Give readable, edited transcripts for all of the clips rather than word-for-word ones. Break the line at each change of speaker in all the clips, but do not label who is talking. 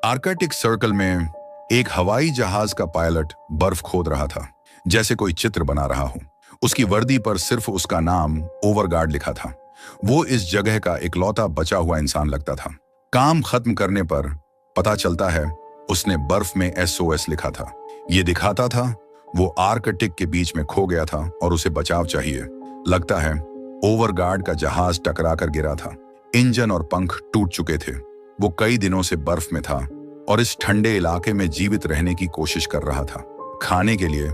Arctic circle में एक हवाई जहाज का पायलट बर्फ खोद रहा था, जैसे कोई चित्र बना रहा हो। उसकी वर्दी पर सिर्फ उसका नाम ओवरगार्ड लिखा था। वो इस जगह का इकलौता बचा हुआ इंसान लगता था। काम खत्म करने पर पता चलता है उसने बर्फ में SOS लिखा था। ये दिखाता था वो आर्कटिक के बीच में खो गया था और उसे बचाव चाहिए। लगता है ओवरगार्ड का जहाज टकरा कर गिरा था। इंजन और पंख टूट चुके थे। वो कई दिनों से बर्फ में था और इस ठंडे इलाके में जीवित रहने की कोशिश कर रहा था। खाने के लिए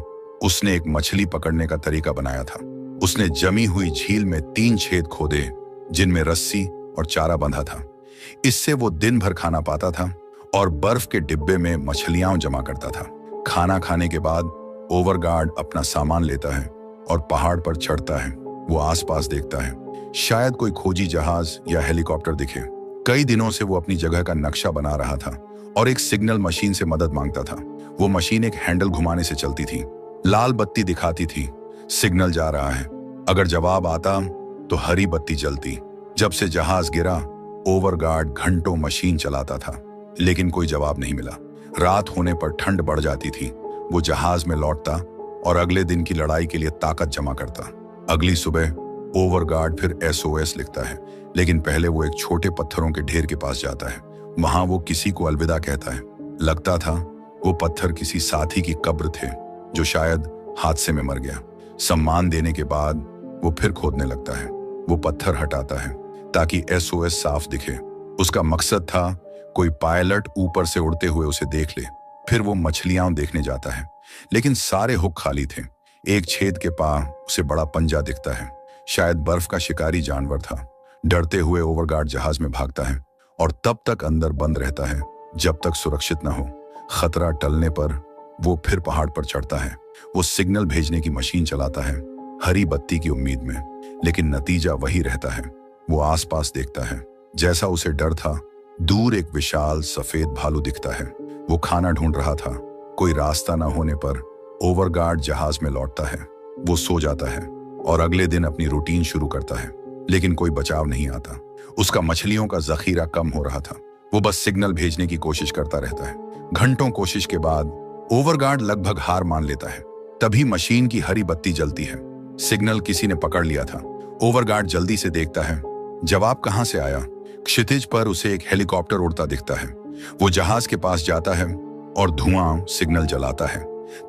उसने एक मछली पकड़ने का तरीका बनाया था। उसने जमी हुई झील में 3 छेद खोदे जिनमें रस्सी और चारा बंधा था। इससे वो दिन भर खाना पाता था और बर्फ के डिब्बे में मछलियां जमा करता था। खाना खाने के बाद ओवरगार्ड अपना सामान लेता है और पहाड़ पर चढ़ता है। वो आसपास देखता है, शायद कोई खोजी जहाज या हेलीकॉप्टर दिखे। कई दिनों से वो अपनी जगह का नक्शा बना रहा था और एक सिग्नल मशीन से मदद मांगता था। वो मशीन एक हैंडल घुमाने से चलती थी। लाल बत्ती दिखाती थी, सिग्नल जा रहा है। अगर जवाब आता तो हरी बत्ती जलती। जब से जहाज गिरा, ओवरगार्ड घंटों मशीन चलाता था, लेकिन कोई जवाब नहीं मिला। रात होने पर ठंड बढ़ जाती थी। वो जहाज में लौटता और अगले दिन की लड़ाई के लिए ताकत जमा करता। अगली सुबह ओवरगार्ड फिर SOS लिखता है, लेकिन पहले वो एक छोटे पत्थरों के ढेर के पास जाता है। वहां वो किसी को अलविदा कहता है। लगता था वो पत्थर किसी साथी की कब्र थे जो शायद हादसे में मर गया। सम्मान देने के बाद वो फिर खोदने लगता है। वो पत्थर हटाता है ताकि SOS साफ दिखे। उसका मकसद था कोई पायलट ऊपर से उड़ते हुए उसे देख ले। फिर वो मछलियां देखने जाता है, लेकिन सारे हुक खाली थे। एक छेद के पास उसे बड़ा पंजा दिखता है, शायद बर्फ का शिकारी जानवर था। डरते हुए ओवरगार्ड जहाज में भागता है और तब तक अंदर बंद रहता है जब तक सुरक्षित न हो। खतरा टलने पर वो फिर पहाड़ पर चढ़ता है। वो सिग्नल भेजने की मशीन चलाता है, हरी बत्ती की उम्मीद में, लेकिन नतीजा वही रहता है। वो आसपास देखता है, जैसा उसे डर था। दूर एक विशाल सफेद भालू दिखता है। वो खाना ढूंढ रहा था। कोई रास्ता न होने पर ओवरगार्ड जहाज में लौटता है। वो सो जाता है और अगले दिन अपनी रूटीन शुरू करता है, लेकिन कोई बचाव नहीं आता। उसका मछलियों का जखीरा कम हो रहा था। वो बस सिग्नल भेजने की कोशिश करता रहता है। घंटों कोशिश के बाद ओवरगार्ड लगभग हार मान लेता है। तभी मशीन की हरी बत्ती जलती है। सिग्नल किसी ने पकड़ लिया था। ओवरगार्ड जल्दी से देखता है, जवाब कहां से आया? क्षितिज पर उसे एक हेलीकॉप्टर उड़ता दिखता है। वो जहाज के पास जाता है और धुआं सिग्नल जलाता है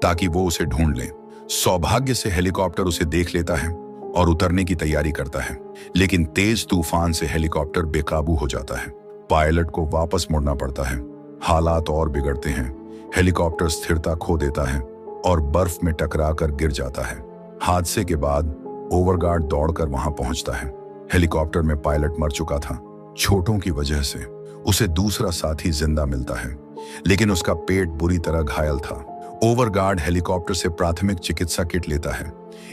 ताकि वो उसे ढूंढ ले। सौभाग्य से हेलीकॉप्टर उसे देख लेता है और उतरने की तैयारी करता है, लेकिन तेज तूफान से हेलीकॉप्टर बेकाबू हो जाता है। पायलट को वापस मुड़ना पड़ता है। हालात और बिगड़ते हैं। हेलीकॉप्टर स्थिरता खो देता है और बर्फ में टकराकर गिर जाता है। हादसे के बाद ओवरगार्ड दौड़कर वहां पहुंचता है। हेलीकॉप्टर में पायलट मर चुका था। चोटों की वजह से उसे दूसरा साथी जिंदा मिलता है, लेकिन उसका पेट बुरी तरह घायल था। ओवरगार्ड हेलीकॉप्टर से प्राथमिक चिकित्सा किट लेता है।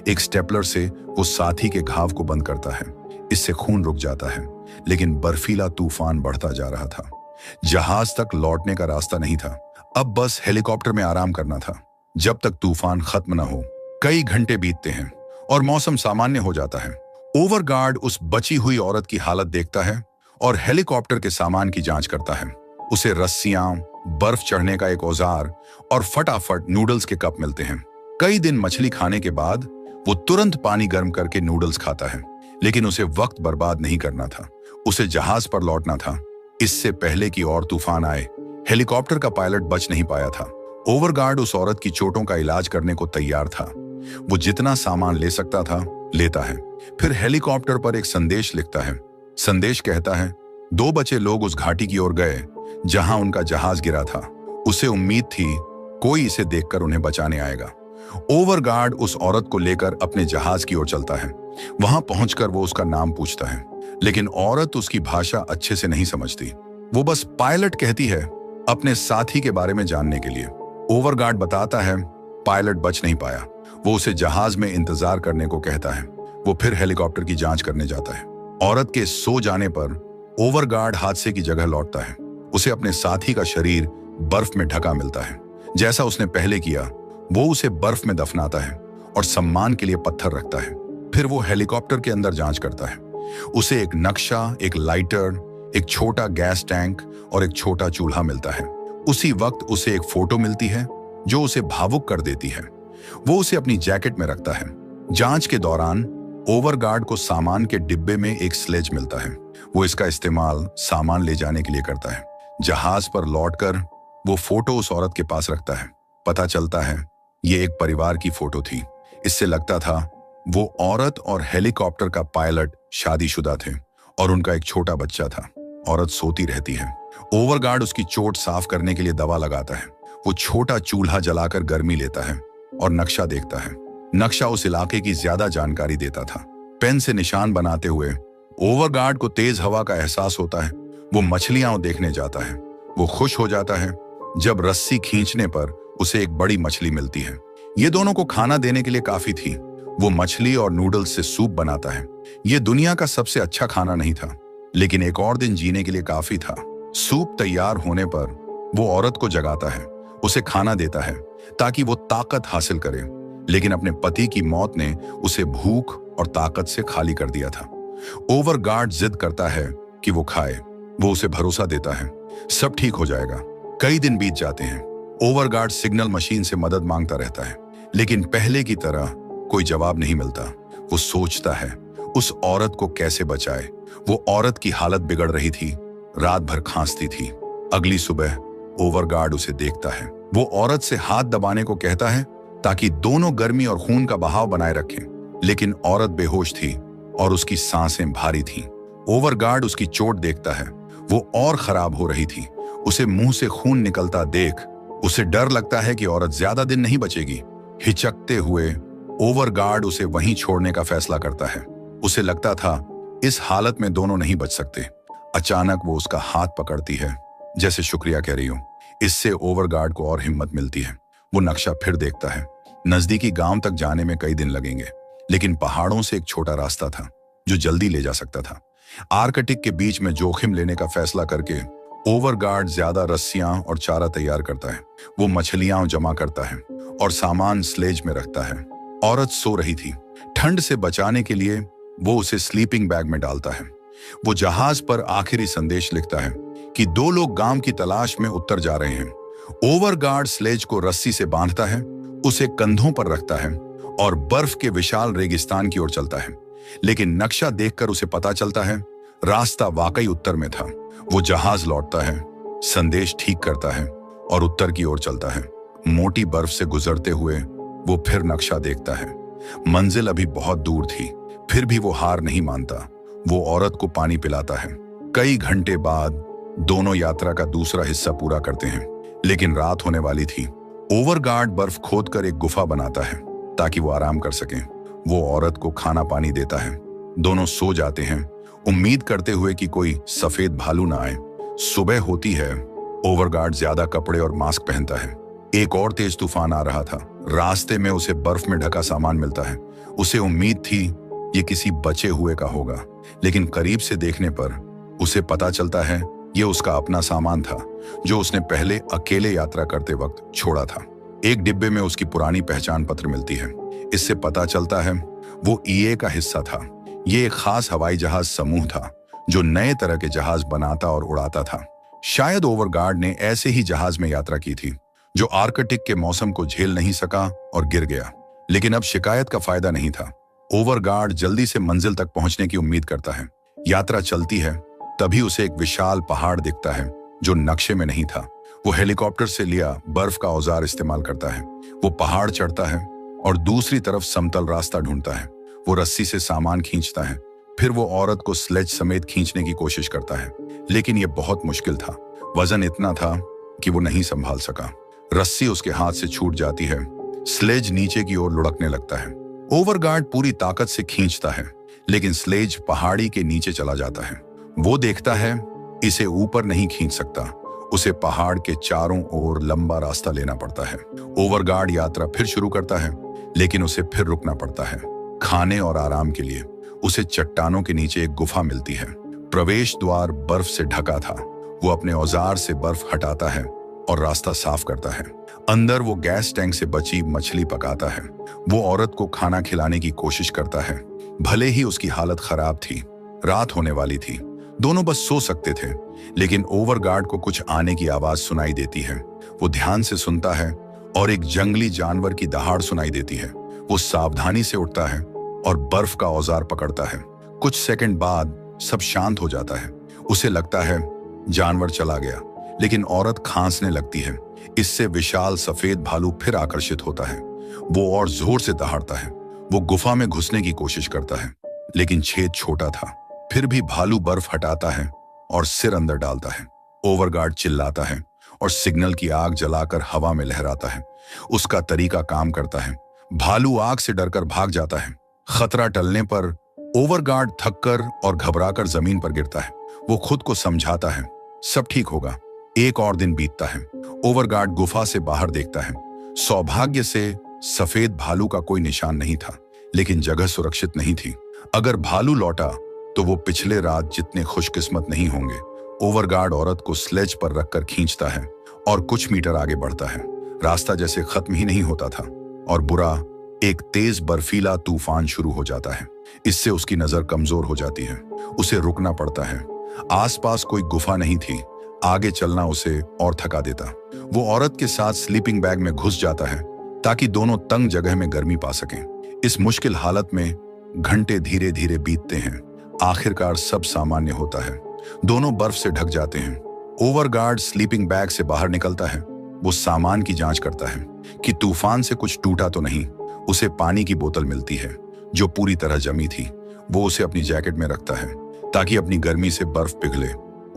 एक स्टेपलर से वो साथी के घाव को बंद करता है। इससे खून रुक जाता है, लेकिन बर्फीला तूफान बढ़ता जा रहा था। जहाज तक लौटने का रास्ता नहीं था। अब बस हेलीकॉप्टर में आराम करना था जब तक तूफान खत्म न हो। कई घंटे बीतते हैं और मौसम सामान्य हो जाता है। ओवरगार्ड उस बची हुई औरत की हालत देखता है और हेलीकॉप्टर के सामान की जांच करता है। उसे रस्सियां, बर्फ चढ़ने का एक औजार और फटाफट नूडल्स के कप मिलते हैं। कई दिन मछली खाने के बाद वो तुरंत पानी गर्म करके नूडल्स खाता है, लेकिन उसे वक्त बर्बाद नहीं करना था। उसे जहाज पर लौटना था, इससे पहले कि और तूफान आए। हेलीकॉप्टर का पायलट बच नहीं पाया था। ओवरगार्ड उस औरत की चोटों का इलाज करने को तैयार था। वो जितना सामान ले सकता था लेता है। फिर हेलीकॉप्टर पर एक संदेश लिखता है। संदेश कहता है, 2 बचे लोग उस घाटी की ओर गए जहां उनका जहाज गिरा था। उसे उम्मीद थी कोई इसे देखकर उन्हें बचाने आएगा। ओवरगार्ड उस औरत को लेकर अपने जहाज की ओर चलता है। वहां पहुंचकर वो उसका नाम पूछता है, लेकिन औरत उसकी भाषा अच्छे से नहीं समझती। वो बस पायलट कहती है, अपने साथी के बारे में जानने के लिए। ओवरगार्ड बताता है पायलट बच नहीं पाया। वो उसे जहाज में इंतजार करने को कहता है। वो फिर हेलीकॉप्टर की जांच करने जाता है। औरत के सो जाने पर ओवरगार्ड हादसे की जगह लौटता है। उसे अपने साथी का शरीर बर्फ में ढका मिलता है, जैसा उसने पहले किया। वो उसे बर्फ में दफनाता है और सम्मान के लिए पत्थर रखता है। फिर वो हेलीकॉप्टर के अंदर जांच करता है। उसे एक नक्शा, एक लाइटर, एक छोटा गैस टैंक और एक छोटा चूल्हा मिलता है। उसी वक्त उसे एक फोटो मिलती है जो उसे भावुक कर देती है। वो उसे अपनी जैकेट में रखता है। जांच के दौरान ओवरगार्ड को सामान के डिब्बे में एक स्लेज मिलता है। वो इसका इस्तेमाल सामान ले जाने के लिए करता है। जहाज पर लौटकर वो फोटो उस औरत के पास रखता है। पता चलता है ये एक परिवार की फोटो थी। इससे लगता था वो औरत और हेलीकॉप्टर का पायलट शादीशुदा थे और उनका एक छोटा बच्चा था। औरत सोती रहती है। ओवरगार्ड उसकी चोट साफ करने के लिए दवा लगाता है। वो छोटा चूल्हा जलाकर गर्मी लेता है और नक्शा देखता है। नक्शा उस इलाके की ज्यादा जानकारी देता था। पेन से निशान बनाते हुए ओवरगार्ड को तेज हवा का एहसास होता है। वो मछलियां देखने जाता है। वो खुश हो जाता है जब रस्सी खींचने पर उसे एक बड़ी मछली मिलती है। ये दोनों को खाना देने के लिए काफी थी। वो मछली और नूडल्स से सूप बनाता है। ये दुनिया का सबसे अच्छा खाना नहीं था, लेकिन एक और दिन जीने के लिए काफी था। सूप तैयार होने पर वो औरत को जगाता है, उसे खाना देता है ताकि वो ताकत हासिल करे। लेकिन अपने पति की मौत ने उसे भूख और ताकत से खाली कर दिया था। ओवरगार्ड जिद करता है कि वो खाए। वो उसे भरोसा देता है सब ठीक हो जाएगा। कई दिन बीत जाते हैं। ओवरगार्ड सिग्नल मशीन से मदद मांगता रहता है, लेकिन पहले की तरह कोई जवाब नहीं मिलता। वो सोचता है उस औरत को कैसे बचाए। वो औरत की हालत बिगड़ रही थी, रात भर खांसती थी। अगली सुबह ओवरगार्ड उसे देखता है। वो औरत से हाथ दबाने को कहता है ताकि दोनों गर्मी और खून का बहाव बनाए रखें, लेकिन औरत बेहोश थी और उसकी सांसें भारी थीं। ओवरगार्ड उसकी चोट देखता है। वो और खराब हो रही थी। उसे मुंह से खून निकलता देख उसे डर लगता है कि औरत ज्यादा दिन नहीं बचेगी। हिचकते हुए ओवरगार्ड उसे वहीं छोड़ने का फैसला करता है। उसे लगता था इस हालत में दोनों नहीं बच सकते। अचानक वो उसका हाथ पकड़ती है, जैसे शुक्रिया कह रही हो। इससे ओवरगार्ड को और हिम्मत मिलती है। वो नक्शा फिर देखता है। नजदीकी गांव तक जाने में कई दिन लगेंगे, लेकिन पहाड़ों से एक छोटा रास्ता था जो जल्दी ले जा सकता था। आर्कटिक के बीच में जोखिम लेने का फैसला करके ओवरगार्ड ज्यादा रस्सियां और चारा तैयार करता है। वो मछलियां जमा करता है और सामान स्लेज में रखता है। औरत सो रही थी। ठंड से बचाने के लिए वो उसे स्लीपिंग बैग में डालता है। वो जहाज पर आखिरी संदेश लिखता है कि दो लोग गांव की तलाश में उत्तर जा रहे हैं। ओवरगार्ड स्लेज को रस्सी से बांधता है, उसे कंधों पर रखता है और बर्फ के विशाल रेगिस्तान की ओर चलता है। लेकिन नक्शा देखकर उसे पता चलता है रास्ता वाकई उत्तर में था। वो जहाज लौटता है, संदेश ठीक करता है और उत्तर की ओर चलता है। मोटी बर्फ से गुजरते हुए वो फिर नक्शा देखता है। मंजिल अभी बहुत दूर थी, फिर भी वो हार नहीं मानता। वो औरत को पानी पिलाता है। कई घंटे बाद दोनों यात्रा का दूसरा हिस्सा पूरा करते हैं, लेकिन रात होने वाली थी। ओवरगार्ड बर्फ खोदकर एक गुफा बनाता है ताकि वो आराम कर सकें। वो औरत को खाना पानी देता है। दोनों सो जाते हैं, उम्मीद करते हुए कि कोई सफेद भालू ना आए। सुबह होती है। ओवरगार्ड ज्यादा कपड़े और मास्क पहनता है। एक और तेज तूफान आ रहा था। रास्ते में उसे बर्फ में ढका सामान मिलता है। उसे उम्मीद थी ये किसी बचे हुए का होगा, लेकिन करीब से देखने पर उसे पता चलता है ये उसका अपना सामान था जो उसने पहले अकेले यात्रा करते वक्त छोड़ा था। एक डिब्बे में उसकी पुरानी पहचान पत्र मिलती है। इससे पता चलता है वो ईए का हिस्सा था। ये एक खास हवाई जहाज समूह था जो नए तरह के जहाज बनाता और उड़ाता था। शायद ओवरगार्ड ने ऐसे ही जहाज में यात्रा की थी जो आर्कटिक के मौसम को झेल नहीं सका और गिर गया। लेकिन अब शिकायत का फायदा नहीं था। ओवरगार्ड जल्दी से मंजिल तक पहुंचने की उम्मीद करता है। यात्रा चलती है, तभी उसे एक विशाल पहाड़ दिखता है जो नक्शे में नहीं था। वो हेलीकॉप्टर से लिया बर्फ का औजार इस्तेमाल करता है। वो पहाड़ चढ़ता है और दूसरी तरफ समतल रास्ता ढूंढता है। वो रस्सी से सामान खींचता है। फिर वो औरत को स्लेज समेत खींचने की कोशिश करता है, लेकिन यह बहुत मुश्किल था। वजन इतना था कि वो नहीं संभाल सका। रस्सी उसके हाथ से छूट जाती है। स्लेज नीचे की ओर लुढ़कने लगता है। ओवरगार्ड पूरी ताकत से खींचता है, लेकिन स्लेज पहाड़ी के नीचे चला जाता है। वो देखता है इसे ऊपर नहीं खींच सकता। उसे पहाड़ के चारों ओर लंबा रास्ता लेना पड़ता है। ओवरगार्ड यात्रा फिर शुरू करता है, लेकिन उसे फिर रुकना पड़ता है खाने और आराम के लिए। उसे चट्टानों के नीचे एक गुफा मिलती है। प्रवेश द्वार बर्फ से ढका था। वो अपने औजार से बर्फ हटाता है और रास्ता साफ करता है। अंदर वो गैस टैंक से बची मछली पकाता है। वो औरत को खाना खिलाने की कोशिश करता है, भले ही उसकी हालत खराब थी। रात होने वाली थी। दोनों बस सो सकते थे, लेकिन ओवरगार्ड को कुछ आने की आवाज सुनाई देती है। वो ध्यान से सुनता है और एक जंगली जानवर की दहाड़ सुनाई देती है। वो सावधानी से उठता है और बर्फ का औजार पकड़ता है। कुछ सेकंड बाद सब शांत हो जाता है। उसे लगता है जानवर चला गया, लेकिन औरत खांसने लगती है। इससे विशाल सफेद भालू फिर आकर्षित होता है। वो और जोर से दहाड़ता है। वो गुफा में घुसने की कोशिश करता है, लेकिन छेद छोटा था। फिर भी भालू बर्फ हटाता है और सिर अंदर डालता है। ओवरगार्ड चिल्लाता है और सिग्नल की आग जलाकर हवा में लहराता है। उसका तरीका काम करता है। भालू आग से डरकर भाग जाता है। खतरा टलने पर ओवरगार्ड थककर और घबराकर जमीन पर गिरता है। वो खुद को समझाता है, सब ठीक होगा। एक और दिन बीतता है। ओवरगार्ड गुफा से बाहर देखता है। सौभाग्य से सफेद भालू का कोई निशान नहीं था, लेकिन जगह सुरक्षित नहीं थी। अगर भालू लौटा तो वो पिछले रात जितने खुशकिस्मत नहीं होंगे। ओवरगार्ड औरत को स्लेज पर रखकर खींचता है और कुछ मीटर आगे बढ़ता है। रास्ता जैसे खत्म ही नहीं होता था और बुरा एक तेज बर्फीला तूफान शुरू हो जाता है। इससे उसकी नजर कमजोर हो जाती है। उसे रुकना पड़ता है। आसपास कोई गुफा नहीं थी। आगे चलना उसे और थका देता। वो औरत के साथ स्लीपिंग बैग में घुस जाता है ताकि दोनों तंग जगह में गर्मी पा सकें। इस मुश्किल हालत में घंटे धीरे धीरे बीतते हैं। आखिरकार सब सामान्य होता है। दोनों बर्फ से ढक जाते हैं। ओवरगार्ड स्लीपिंग बैग से बाहर निकलता है। वो सामान की जांच करता है कि तूफान से कुछ टूटा तो नहीं। उसे पानी की बोतल मिलती है जो पूरी तरह जमी थी। वो उसे अपनी जैकेट में रखता है ताकि अपनी गर्मी से बर्फ पिघले।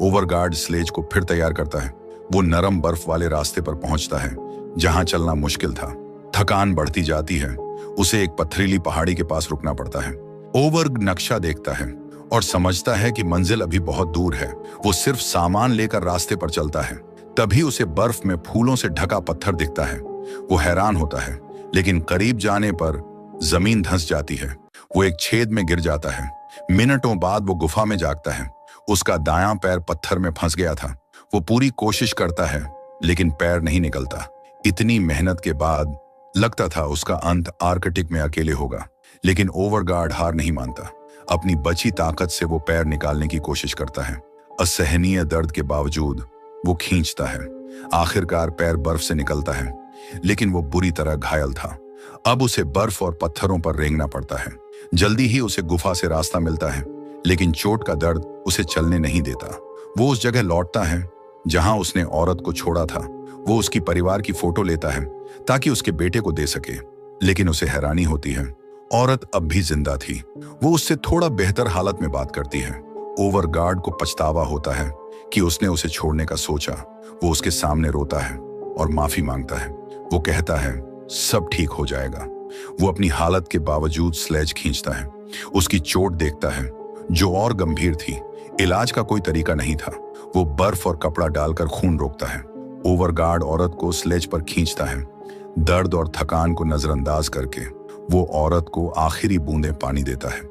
ओवरगार्ड स्लेज को फिर तैयार करता है। वो नरम बर्फ वाले रास्ते पर पहुंचता है जहां चलना मुश्किल था। थकान बढ़ती जाती है। उसे एक पथरीली पहाड़ी के पास रुकना पड़ता है। ओवरगार्ड नक्शा देखता है और समझता है कि मंजिल अभी बहुत दूर है। वो सिर्फ सामान लेकर रास्ते पर चलता है। तभी उसे बर्फ में फूलों से ढका पत्थर दिखता है। वो हैरान होता है, लेकिन करीब जाने पर जमीन धंस जाती है। वो एक छेद में गिर जाता है। मिनटों बाद वो गुफा में जागता है। उसका दायां पैर पत्थर में फंस गया था। वो पूरी कोशिश करता है, लेकिन पैर नहीं निकलता। इतनी मेहनत के बाद लगता था उसका अंत आर्कटिक में अकेले होगा, लेकिन ओवरगार्ड हार नहीं मानता। अपनी बची ताकत से वो पैर निकालने की कोशिश करता है। असहनीय दर्द के बावजूद वो खींचता है। आखिरकार पैर बर्फ से निकलता है, लेकिन वो बुरी तरह घायल था। अब उसे बर्फ और पत्थरों पर रेंगना पड़ता है। जल्दी ही उसे गुफा से रास्ता मिलता है, लेकिन चोट का दर्द उसे चलने नहीं देता। वो उस जगह लौटता है जहां उसने औरत को छोड़ा था। वो उसकी परिवार की फोटो लेता है ताकि उसके बेटे को दे सके, लेकिन उसे हैरानी होती है, औरत अब भी जिंदा थी। वो उससे थोड़ा बेहतर हालत में बात करती है। ओवरगार्ड को पछतावा होता है कि उसने उसे छोड़ने का सोचा। वो उसके सामने रोता है और माफी मांगता है। वो कहता है सब ठीक हो जाएगा। वो अपनी हालत के बावजूद स्लेज खींचता है। उसकी चोट देखता है जो और गंभीर थी। इलाज का कोई तरीका नहीं था। वो बर्फ और कपड़ा डालकर खून रोकता है। ओवरगार्ड औरत को स्लेज पर खींचता है। दर्द और थकान को नजरअंदाज करके वो औरत को आखिरी बूंदें पानी देता है।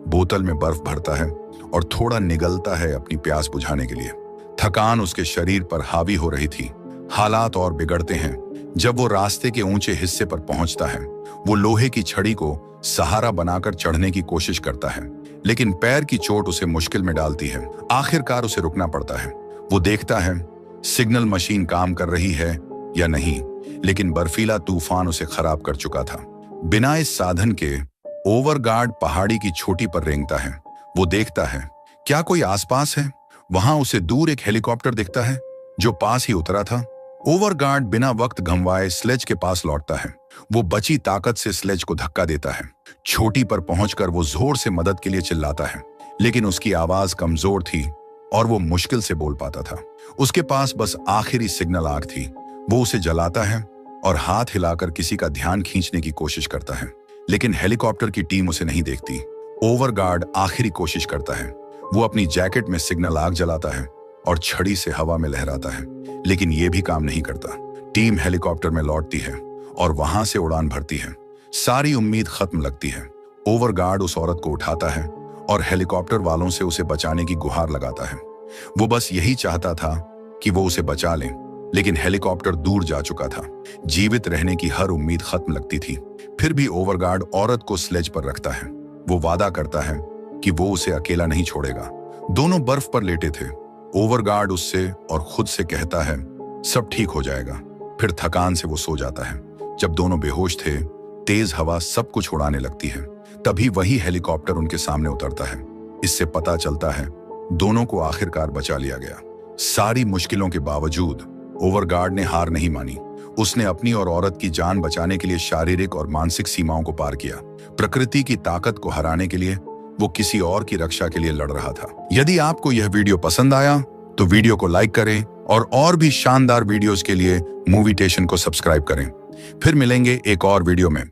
बोतल में बर्फ भरता है और थोड़ा निगलता है अपनी प्यास बुझाने के लिए। थकान उसके शरीर पर हावी हो रही थी। हालात और बिगड़ते हैं जब वो रास्ते के ऊंचे हिस्से पर पहुंचता है। वो लोहे की छड़ी को सहारा बनाकर चढ़ने की कोशिश करता है, लेकिन पैर की चोट उसे मुश्किल में डालती है। आखिरकार उसे रुकना पड़ता है। वो देखता है सिग्नल मशीन काम कर रही है या नहीं, लेकिन बर्फीला तूफान उसे खराब कर चुका था। बिना इस साधन के ओवरगार्ड पहाड़ी की चोटी पर रेंगता है। वो देखता है क्या कोई आसपास है। वहां उसे दूर एक हेलीकॉप्टर दिखता है जो पास ही उतरा था। ओवरगार्ड बिना वक्त गंवाए स्लेज के पास लौटता है। वो बची ताकत से स्लेज को धक्का देता है। चोटी पर पहुंचकर वो जोर से मदद के लिए चिल्लाता है, लेकिन उसकी आवाज कमजोर थी और वो मुश्किल से बोल पाता था। उसके पास बस आखिरी सिग्नल आग थी। वो उसे जलाता है और हाथ हिलाकर किसी का ध्यान खींचने की कोशिश करता है, लेकिन हेलीकॉप्टर की टीम उसे नहीं देखती। ओवरगार्ड आखिरी कोशिश करता है। वो अपनी जैकेट में सिग्नल आग जलाता है और छड़ी से हवा में लहराता है, लेकिन ये भी काम नहीं करता। टीम हेलीकॉप्टर में लौटती है और वहां से उड़ान भरती है। सारी उम्मीद खत्म लगती है। ओवरगार्ड उस औरत को उठाता है और हेलीकॉप्टर वालों से उसे बचाने की गुहार लगाता है। वो बस यही चाहता था कि वो उसे बचा लें, लेकिन हेलीकॉप्टर दूर जा चुका था। जीवित रहने की हर उम्मीद खत्म लगती थी। फिर भी ओवरगार्ड औरत को स्लेज पर रखता है। वो वादा करता है कि वो उसे अकेला नहीं छोड़ेगा। दोनों बर्फ पर लेटे थे। ओवरगार्ड उससे और खुद से कहता है, सब ठीक हो जाएगा। फिर थकान से वो सो जाता है। जब दोनों बेहोश थे, तेज हवा सब कुछ उड़ाने लगती है। तभी वही हेलीकॉप्टर उनके सामने उतरता है। इससे पता चलता है दोनों को आखिरकार बचा लिया गया। सारी मुश्किलों के बावजूद ओवरगार्ड ने हार नहीं मानी। उसने अपनी और औरत की जान बचाने के लिए शारीरिक और मानसिक सीमाओं को पार किया। प्रकृति की ताकत को हराने के लिए वो किसी और की रक्षा के लिए लड़ रहा था। यदि आपको यह वीडियो पसंद आया तो वीडियो को लाइक करें और भी शानदार वीडियोस के लिए मूवीटेशन को सब्सक्राइब करें। फिर मिलेंगे एक और वीडियो में।